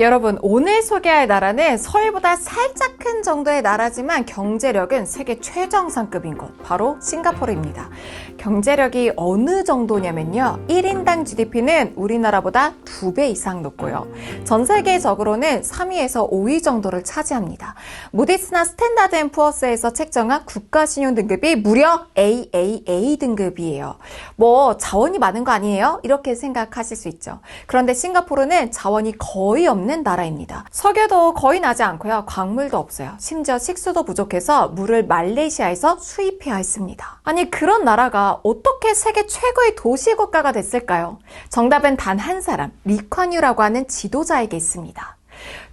여러분, 오늘 소개할 나라는 서울보다 살짝 큰 정도의 나라지만 경제력은 세계 최정상급인 곳, 바로 싱가포르입니다. 경제력이 어느 정도냐면요, 1인당 GDP는 우리나라보다 2배 이상 높고요, 전 세계적으로는 3위에서 5위 정도를 차지합니다. 무디스나 스탠다드 앤 푸어스에서 책정한 국가신용 등급이 무려 AAA 등급이에요. 뭐 자원이 많은 거 아니에요? 이렇게 생각하실 수 있죠. 그런데 싱가포르는 자원이 거의 없는 나라입니다. 석유도 거의 나지 않고요, 광물도 없어요. 심지어 식수도 부족해서 물을 말레이시아에서 수입해야 했습니다. 아니, 그런 나라가 어떻게 세계 최고의 도시국가가 됐을까요? 정답은 단 한 사람, 리콴유라고 하는 지도자에게 있습니다.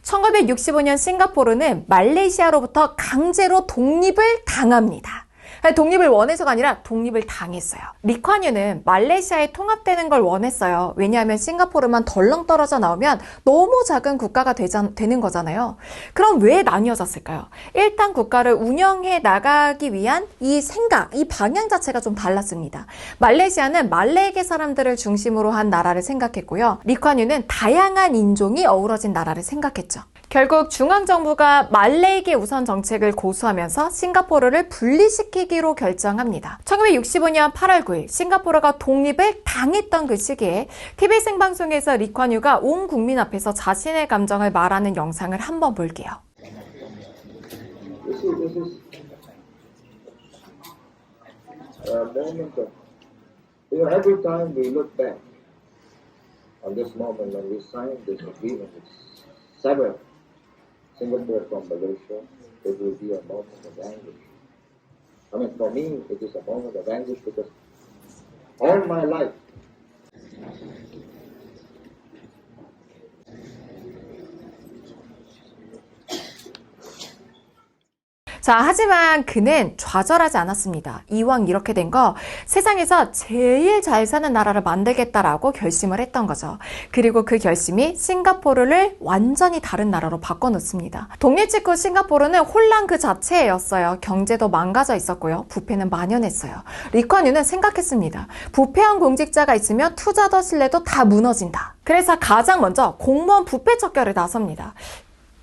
1965년 싱가포르는 말레이시아로부터 강제로 독립을 당합니다. 독립을 원해서가 아니라 독립을 당했어요. 리콴유는 말레이시아에 통합되는 걸 원했어요. 왜냐하면 싱가포르만 덜렁 떨어져 나오면 너무 작은 국가가 되는 거잖아요. 그럼 왜 나뉘어졌을까요? 일단 국가를 운영해 나가기 위한 이 생각, 이 방향 자체가 좀 달랐습니다. 말레이시아는 말레이계 사람들을 중심으로 한 나라를 생각했고요, 리콴유는 다양한 인종이 어우러진 나라를 생각했죠. 결국 중앙정부가 말레이계 우선 정책을 고수하면서 싱가포르를 분리시키기로 결정합니다. 1965년 8월 9일 싱가포르가 독립을 당했던 그 시기에 TV 생방송에서 리콴유가 온 국민 앞에서 자신의 감정을 말하는 영상을 한번 볼게요. Every time we look back on this moment when we signed this agreement, it's severed Singapore from Malaysia, it will be a moment of anguish. I mean, for me, it is a moment of anguish because all my life, 자, 하지만 그는 좌절하지 않았습니다. 이왕 이렇게 된 거 세상에서 제일 잘 사는 나라를 만들겠다라고 결심을 했던 거죠. 그리고 그 결심이 싱가포르를 완전히 다른 나라로 바꿔놓습니다. 독립 직후 싱가포르는 혼란 그 자체였어요. 경제도 망가져 있었고요, 부패는 만연했어요. 리콴유는 생각했습니다. 부패한 공직자가 있으면 투자도 신뢰도 다 무너진다. 그래서 가장 먼저 공무원 부패 척결에 나섭니다.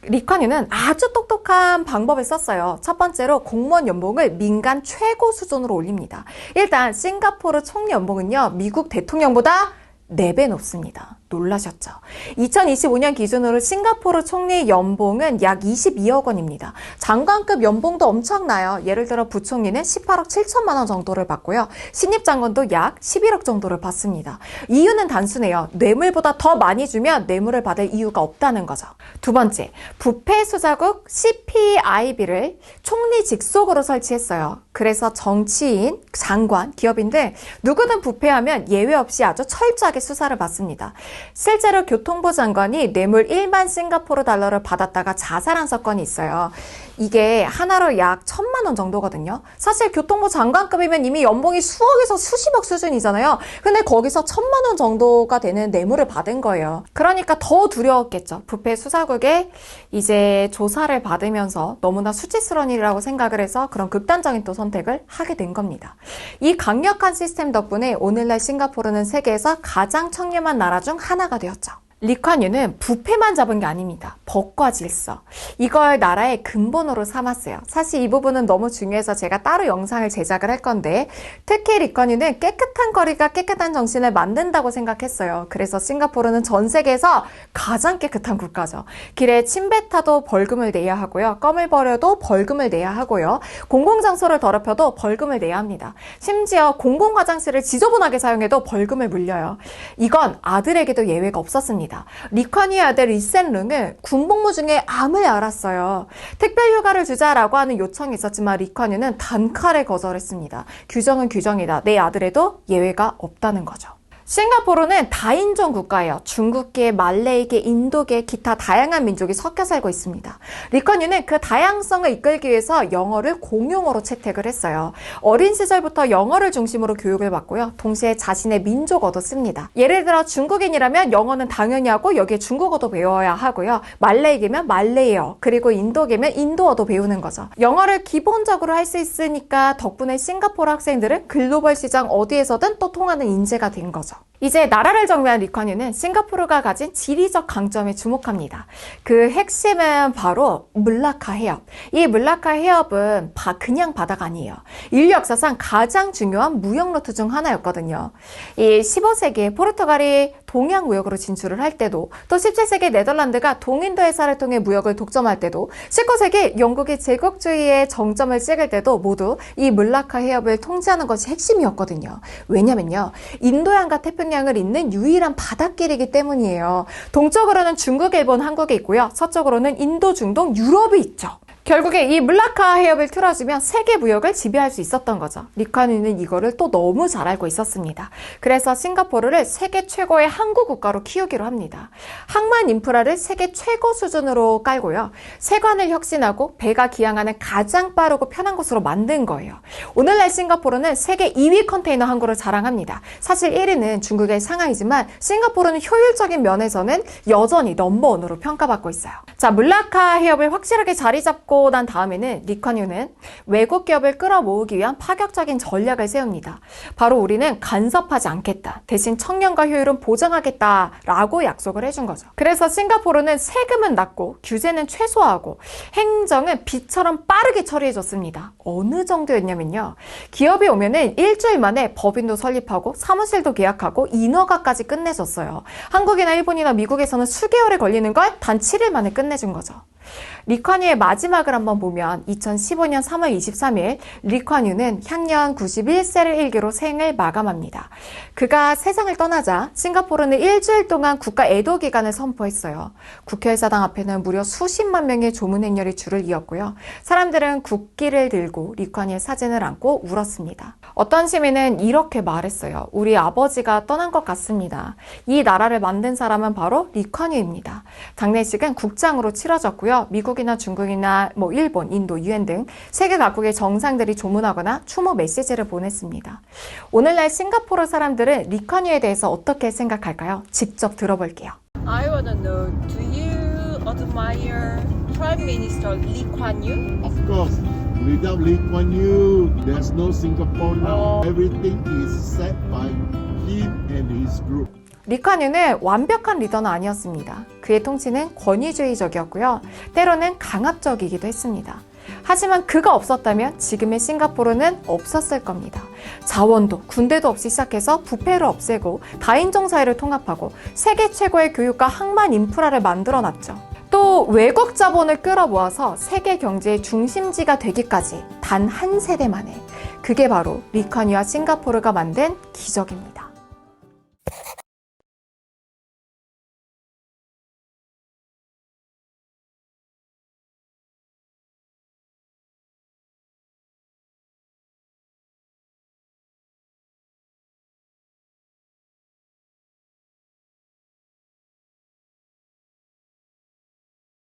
리콴유는 아주 똑똑한 방법을 썼어요. 첫 번째로 공무원 연봉을 민간 최고 수준으로 올립니다. 일단 싱가포르 총리 연봉은요, 미국 대통령보다 4배 높습니다. 놀라셨죠? 2025년 기준으로 싱가포르 총리 연봉은 약 22억 원입니다. 장관급 연봉도 엄청나요. 예를 들어 부총리는 18억 7천만 원 정도를 받고요, 신입 장관도 약 11억 정도를 받습니다. 이유는 단순해요. 뇌물보다 더 많이 주면 뇌물을 받을 이유가 없다는 거죠. 두 번째, 부패 수사국 CPIB를 총리 직속으로 설치했어요. 그래서 정치인, 장관, 기업인 등 누구든 부패하면 예외 없이 아주 철저하게 수사를 받습니다. 실제로 교통부 장관이 뇌물 1만 싱가포르 달러를 받았다가 자살한 사건이 있어요. 이게 하나로 약 1,000만 원 정도거든요. 사실 교통부 장관급이면 이미 연봉이 수억에서 수십억 수준이잖아요. 근데 거기서 1,000만 원 정도가 되는 뇌물을 받은 거예요. 그러니까 더 두려웠겠죠. 부패 수사국에 이제 조사를 받으면서 너무나 수치스러운 일이라고 생각을 해서 그런 극단적인 또 선택을 하게 된 겁니다. 이 강력한 시스템 덕분에 오늘날 싱가포르는 세계에서 가장 청렴한 나라 중 하나가 되었죠. 리콴유는 부패만 잡은 게 아닙니다. 법과 질서, 이걸 나라의 근본으로 삼았어요. 사실 이 부분은 너무 중요해서 제가 따로 영상을 제작을 할 건데, 특히 리콴유는 깨끗한 거리가 깨끗한 정신을 만든다고 생각했어요. 그래서 싱가포르는 전 세계에서 가장 깨끗한 국가죠. 길에 침 뱉어도 벌금을 내야 하고요, 껌을 버려도 벌금을 내야 하고요, 공공장소를 더럽혀도 벌금을 내야 합니다. 심지어 공공화장실을 지저분하게 사용해도 벌금을 물려요. 이건 아들에게도 예외가 없었습니다. 리콴유의 아들 리센룽은 군복무 중에 암을 앓았어요. 특별휴가를 주자라고 하는 요청이 있었지만 리콴유는 단칼에 거절했습니다. 규정은 규정이다. 내 아들에도 예외가 없다는 거죠. 싱가포르는 다인종 국가예요. 중국계, 말레이계, 인도계, 기타 다양한 민족이 섞여 살고 있습니다. 리콴유는 그 다양성을 이끌기 위해서 영어를 공용어로 채택을 했어요. 어린 시절부터 영어를 중심으로 교육을 받고요, 동시에 자신의 민족어도 씁니다. 예를 들어 중국인이라면 영어는 당연히 하고 여기에 중국어도 배워야 하고요, 말레이계면 말레이어, 그리고 인도계면 인도어도 배우는 거죠. 영어를 기본적으로 할 수 있으니까 덕분에 싱가포르 학생들은 글로벌 시장 어디에서든 또 통하는 인재가 된 거죠. 이제 나라를 정비한 리콴유는 싱가포르가 가진 지리적 강점에 주목합니다. 그 핵심은 바로 물라카 해협. 이 물라카 해협은 그냥 바다가 아니에요. 인류 역사상 가장 중요한 무역 루트 중 하나였거든요. 이 15세기에 포르투갈이 동양 무역으로 진출을 할 때도, 또 17세기 네덜란드가 동인도 해사를 통해 무역을 독점할 때도, 19세기 영국이 제국주의의 정점을 찍을 때도 모두 이 물라카 해협을 통제하는 것이 핵심이었거든요. 왜냐면요, 인도양과 태평양을 잇는 유일한 바닷길이기 때문이에요. 동쪽으로는 중국, 일본, 한국이 있고요. 서쪽으로는 인도, 중동, 유럽이 있죠. 결국에 이 물라카 해협을 틀어주면 세계 무역을 지배할 수 있었던 거죠. 리콴유는 이거를 또 너무 잘 알고 있었습니다. 그래서 싱가포르를 세계 최고의 항구 국가로 키우기로 합니다. 항만 인프라를 세계 최고 수준으로 깔고요. 세관을 혁신하고 배가 기항하는 가장 빠르고 편한 곳으로 만든 거예요. 오늘날 싱가포르는 세계 2위 컨테이너 항구를 자랑합니다. 사실 1위는 중국의 상하이지만 싱가포르는 효율적인 면에서는 여전히 넘버원으로 평가받고 있어요. 자, 물라카 해협을 확실하게 자리 잡고 난 다음에는 리콴유는 외국 기업을 끌어모으기 위한 파격적인 전략을 세웁니다. 바로 우리는 간섭하지 않겠다. 대신 청렴과 효율은 보장하겠다라고 약속을 해준 거죠. 그래서 싱가포르는 세금은 낮고 규제는 최소화하고 행정은 빛처럼 빠르게 처리해줬습니다. 어느 정도였냐면요. 기업이 오면은 일주일 만에 법인도 설립하고 사무실도 계약하고 인허가까지 끝내줬어요. 한국이나 일본이나 미국에서는 수개월에 걸리는 걸 단 7일 만에 끝내준 거죠. 리콴유의 마지막을 한번 보면 2015년 3월 23일 리콴유는 향년 91세를 일기로 생을 마감합니다. 그가 세상을 떠나자 싱가포르는 일주일 동안 국가 애도 기간을 선포했어요. 국회의사당 앞에는 무려 수십만 명의 조문 행렬이 줄을 이었고요. 사람들은 국기를 들고 리콴유의 사진을 안고 울었습니다. 어떤 시민은 이렇게 말했어요. 우리 아버지가 떠난 것 같습니다. 이 나라를 만든 사람은 바로 리콴유입니다. 장례식은 국장으로 치러졌고요. 미국이나 중국이나 일본, 인도, 유엔 등 세계 각국의 정상들이 조문하거나 추모 메시지를 보냈습니다. 오늘날 싱가포르 사람들은 리콴유에 대해서 어떻게 생각할까요? 직접 들어볼게요. I wanna know, do you admire Prime Minister Lee Kuan Yew? Of course, without Lee Kuan Yew, there's no Singapore now. Everything is set by him and his group. 리콴유는 완벽한 리더는 아니었습니다. 그의 통치는 권위주의적이었고요. 때로는 강압적이기도 했습니다. 하지만 그가 없었다면 지금의 싱가포르는 없었을 겁니다. 자원도 군대도 없이 시작해서 부패를 없애고 다인종 사회를 통합하고 세계 최고의 교육과 항만 인프라를 만들어놨죠. 또 외국 자본을 끌어모아서 세계 경제의 중심지가 되기까지 단 한 세대 만에, 그게 바로 리콴유와 싱가포르가 만든 기적입니다.